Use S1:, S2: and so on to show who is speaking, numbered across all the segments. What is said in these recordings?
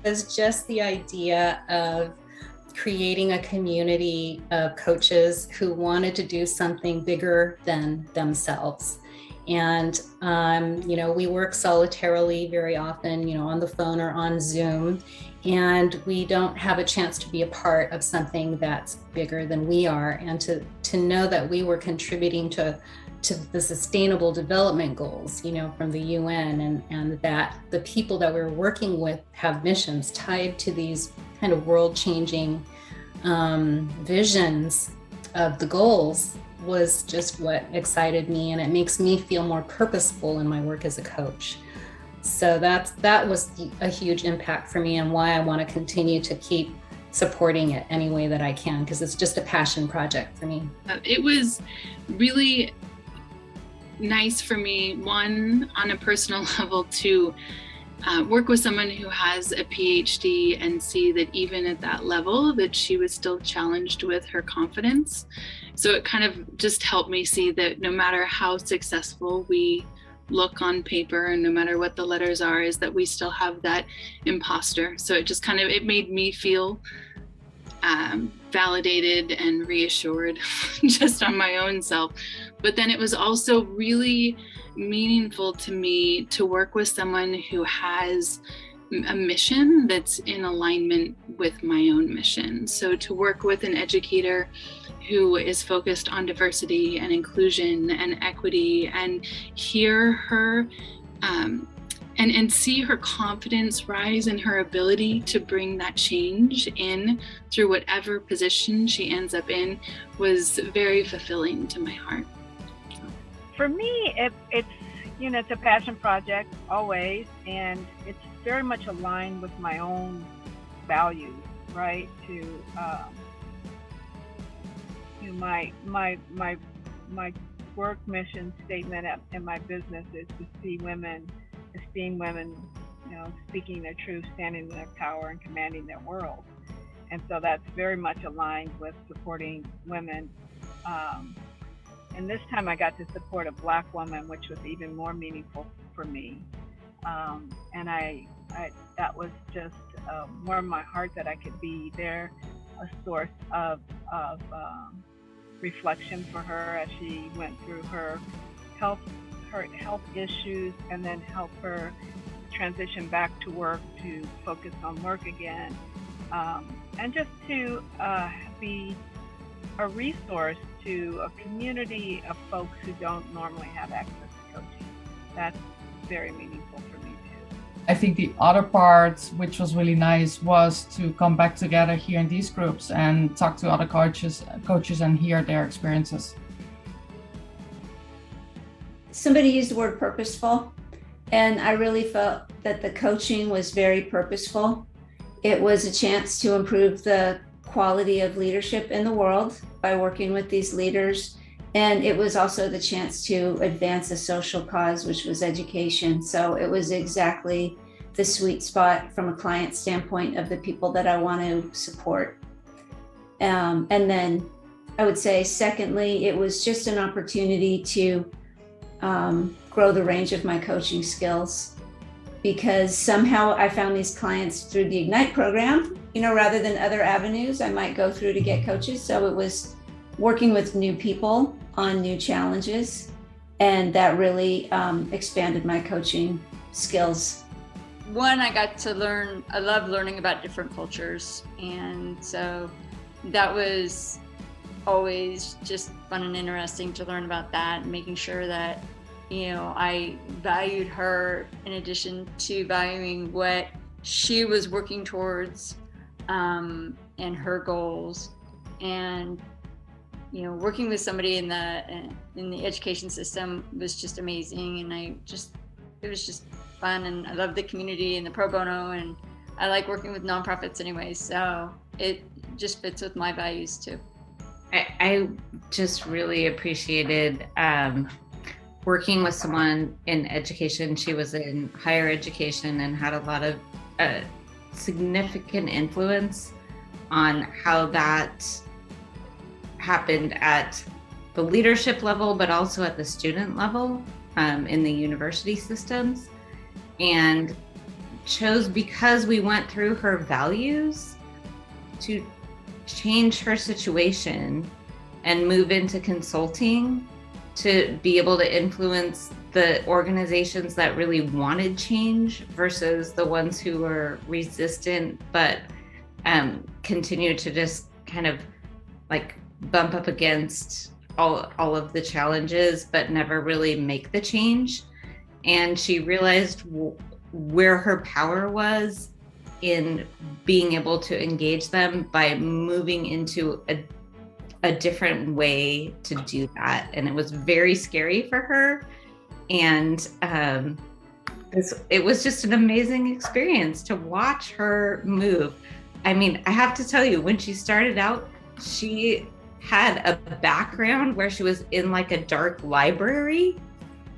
S1: was just the idea of creating a community of coaches who wanted to do something bigger than themselves. And, we work solitarily very often, on the phone or on Zoom, and we don't have a chance to be a part of something that's bigger than we are. And to know that we were contributing to the sustainable development goals, from the UN, and that the people that we're working with have missions tied to these kind of world-changing visions of the goals was just what excited me, and it makes me feel more purposeful in my work as a coach. So that was a huge impact for me, and why I want to continue to keep supporting it any way that I can, because it's just a passion project for me.
S2: It was really nice for me, one, on a personal level, to work with someone who has a PhD and see that even at that level that she was still challenged with her confidence. So it kind of just helped me see that no matter how successful we look on paper and no matter what the letters are, is that we still have that imposter. So it just it made me feel validated and reassured just on my own self. But then it was also really meaningful to me to work with someone who has a mission that's in alignment with my own mission. So to work with an educator who is focused on diversity and inclusion and equity, and hear her and see her confidence rise in her ability to bring that change in through whatever position she ends up in, was very fulfilling to my heart.
S3: For me, it's it's a passion project always, and it's very much aligned with my own values, right? To my work mission statement in my business is to see women, esteem women, speaking their truth, standing in their power, and commanding their world. And so that's very much aligned with supporting women. And this time I got to support a Black woman, which was even more meaningful for me. And I that was just warmed my heart that I could be there, a source of reflection for her as she went through her health issues, and then help her transition back to work, to focus on work again, and just to be a resource to a community of folks who don't normally have access to coaching. That's very meaningful for me too.
S4: I think the other part, which was really nice, was to come back together here in these groups and talk to other coaches and hear their experiences.
S5: Somebody used the word purposeful, and I really felt that the coaching was very purposeful. It was a chance to improve the quality of leadership in the world by working with these leaders. And it was also the chance to advance a social cause, which was education. So it was exactly the sweet spot from a client standpoint of the people that I want to support. And then I would say, secondly, it was just an opportunity to grow the range of my coaching skills, because somehow I found these clients through the Ignite program, rather than other avenues I might go through to get coaches. So it was working with new people on new challenges, and that really expanded my coaching skills.
S6: One, I got to learn, I love learning about different cultures, and so that was always just fun and interesting to learn about that, and making sure that I valued her in addition to valuing what she was working towards and her goals. And working with somebody in the education system was just amazing, and it was just fun, and I love the community and the pro bono, and I like working with nonprofits anyway, so it just fits with my values too.
S7: I just really appreciated working with someone in education. She was in higher education and had a lot of significant influence on how that happened at the leadership level, but also at the student level in the university systems. And chose, because we went through her values, to change her situation and move into consulting to be able to influence the organizations that really wanted change versus the ones who were resistant but continue to just kind of like bump up against all of the challenges but never really make the change. And she realized where her power was in being able to engage them by moving into a different way to do that. And it was very scary for her. And it was just an amazing experience to watch her move. I mean, I have to tell you, when she started out, she had a background where she was in like a dark library.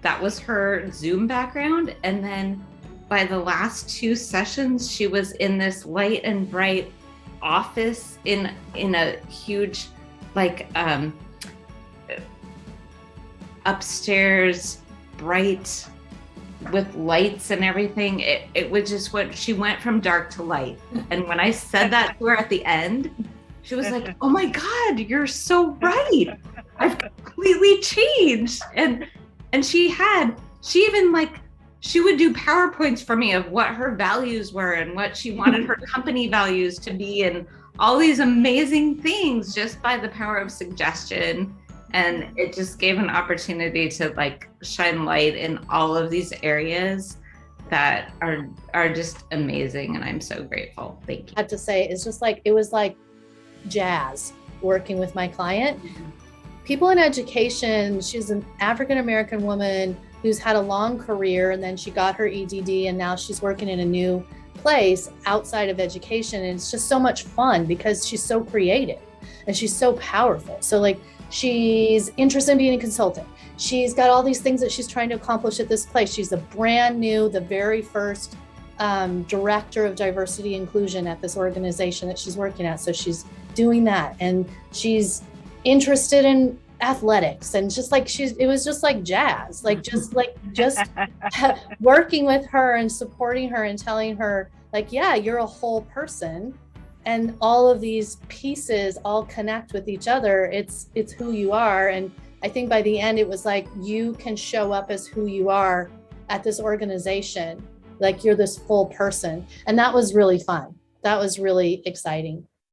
S7: That was her Zoom background. And then by the last 2 sessions, she was in this light and bright office in a huge, like upstairs, bright with lights and everything. It was just she went from dark to light. And when I said that to her at the end, she was like, "Oh my God, you're so right. I've completely changed." And she even like, she would do PowerPoints for me of what her values were and what she wanted her company values to be, and all these amazing things just by the power of suggestion. And it just gave an opportunity to like shine light in all of these areas that are just amazing. And I'm so grateful. Thank you.
S8: I have to say, it's just like, it was like jazz working with my client. People in education, she's an African-American woman who's had a long career, and then she got her EDD, and now she's working in a new place outside of education. And it's just so much fun because she's so creative and she's so powerful. So like, she's interested in being a consultant. She's got all these things that she's trying to accomplish at this place. She's the very first director of diversity inclusion at this organization that she's working at. So she's doing that, and she's interested in athletics, and just like it was just like jazz, just working with her and supporting her and telling her like, yeah, you're a whole person, and all of these pieces all connect with each other. It's who you are. And I think by the end, it was like, you can show up as who you are at this organization. Like, you're this full person. And that was really fun. That was really exciting.